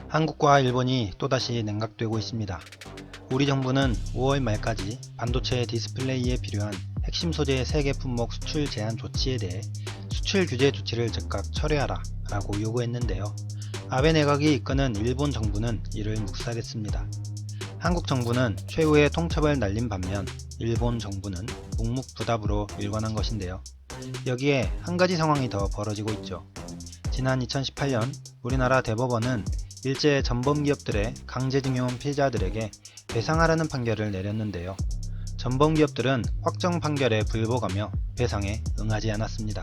한국과 일본이 또다시 냉각되고 있습니다. 우리 정부는 5월 말까지 반도체 디스플레이에 필요한 핵심 소재 3개 품목 수출 제한 조치에 대해 수출 규제 조치를 즉각 철회하라 라고 요구했는데요. 아베 내각이 이끄는 일본 정부는 이를 묵살했습니다. 한국 정부는 최후의 통첩을 날린 반면 일본 정부는 묵묵부답으로 일관한 것인데요. 여기에 한 가지 상황이 더 벌어지고 있죠. 지난 2018년 우리나라 대법원은 일제 전범기업들의 강제징용 피해자들에게 배상하라는 판결을 내렸는데요. 전범기업들은 확정 판결에 불복하며 배상에 응하지 않았습니다.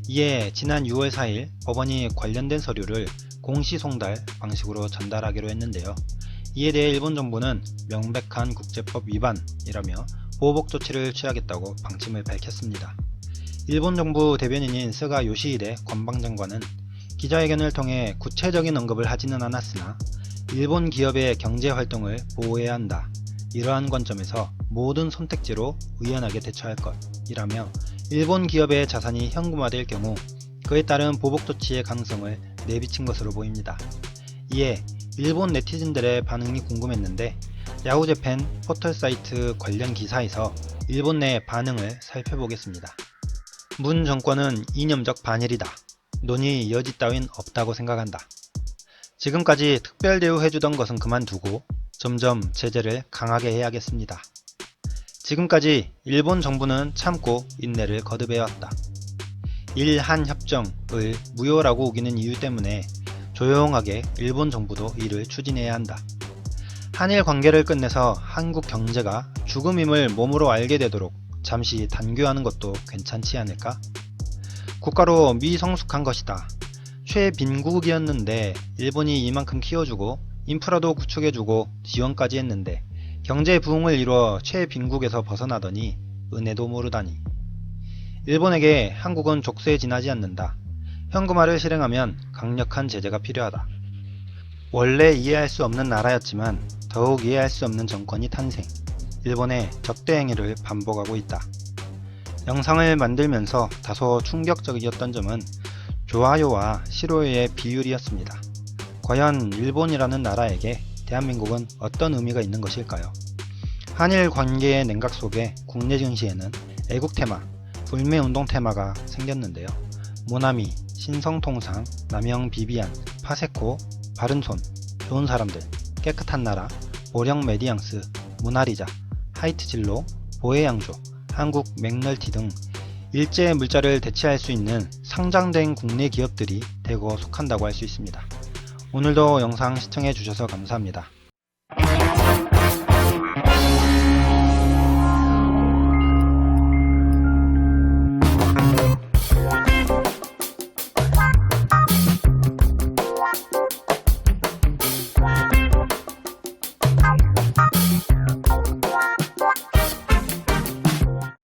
이에 지난 6월 4일 법원이 관련된 서류를 공시송달 방식으로 전달하기로 했는데요. 이에 대해 일본 정부는 명백한 국제법 위반이라며 보복 조치를 취하겠다고 방침을 밝혔습니다. 일본 정부 대변인인 스가 요시히데 관방장관은 기자회견을 통해 구체적인 언급을 하지는 않았으나 일본 기업의 경제 활동을 보호해야 한다. 이러한 관점에서 모든 선택지로 의연하게 대처할 것이라며 일본 기업의 자산이 현금화될 경우 그에 따른 보복 조치의 가능성을 내비친 것으로 보입니다. 이에 일본 네티즌들의 반응이 궁금했는데 야후재팬 포털사이트 관련 기사에서 일본 내 반응을 살펴보겠습니다. 문 정권은 이념적 반일이다. 논의 여지 따윈 없다고 생각한다. 지금까지 특별 대우해주던 것은 그만두고 점점 제재를 강하게 해야겠습니다. 지금까지 일본 정부는 참고 인내를 거듭해왔다. 일한 협정을 무효라고 우기는 이유 때문에 조용하게 일본 정부도 이를 추진해야 한다. 한일 관계를 끝내서 한국 경제가 죽음임을 몸으로 알게 되도록 잠시 단교하는 것도 괜찮지 않을까? 국가로 미성숙한 것이다. 최빈국이었는데 일본이 이만큼 키워주고 인프라도 구축해주고 지원까지 했는데 경제 부흥을 이루어 최빈국에서 벗어나더니 은혜도 모르다니. 일본에게 한국은 족쇄에 지나지 않는다. 현금화를 실행하면 강력한 제재가 필요하다. 원래 이해할 수 없는 나라였지만 더욱 이해할 수 없는 정권이 탄생. 일본의 적대 행위를 반복하고 있다. 영상을 만들면서 다소 충격적이었던 점은 좋아요와 싫어요의 비율이었습니다. 과연 일본이라는 나라에게 대한민국은 어떤 의미가 있는 것일까요? 한일 관계의 냉각 속에 국내 증시에는 애국 테마, 불매운동 테마가 생겼는데요. 모나미, 신성통상, 남영 비비안, 파세코, 바른손, 좋은 사람들, 깨끗한 나라, 보령 메디앙스, 모나리자, 하이트진로, 보혜양조, 한국 맥널티 등 일제 물자를 대체할 수 있는 상장된 국내 기업들이 대거 속한다고 할 수 있습니다. 오늘도 영상 시청해 주셔서 감사합니다.